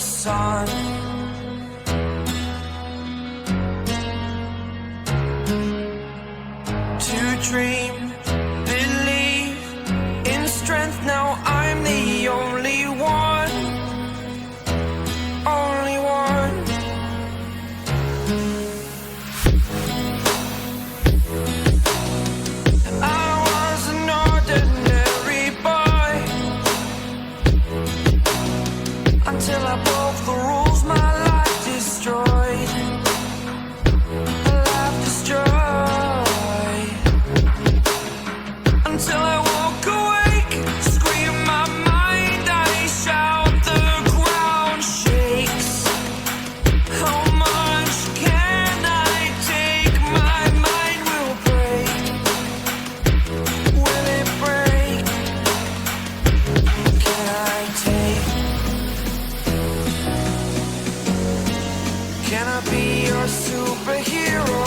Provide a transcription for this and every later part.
sun. To dream, believe in strength. Now I'm the only one, only one. I was an ordinary boy until I broke the rules. My life destroyed, life destroyed. Until I walk awake, scream my mind, I shout, the ground shakes. How much can I take? My mind will break. Will it break? Can I take? Can I be your superhero?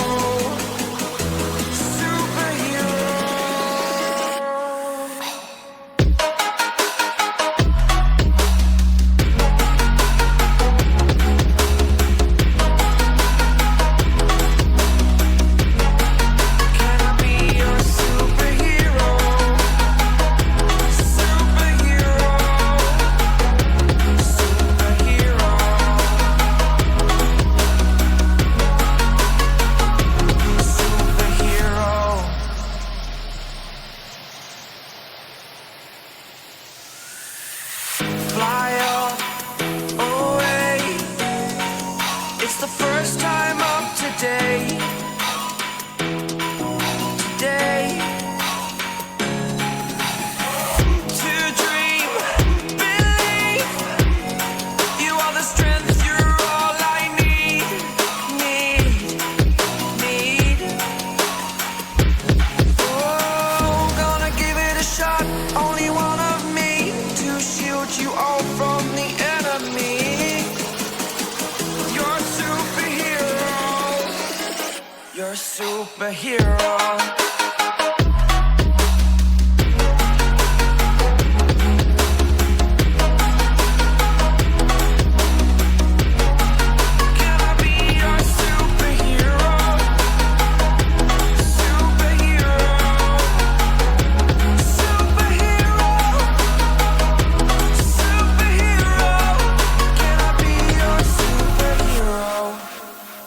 Fly up, away. It's the first time of today. Today. To dream, believe. You are the strength, you're all I need. Oh, gonna give it a shot. Only one of me to shield you all from the enemy. You're a superhero. You're a superhero.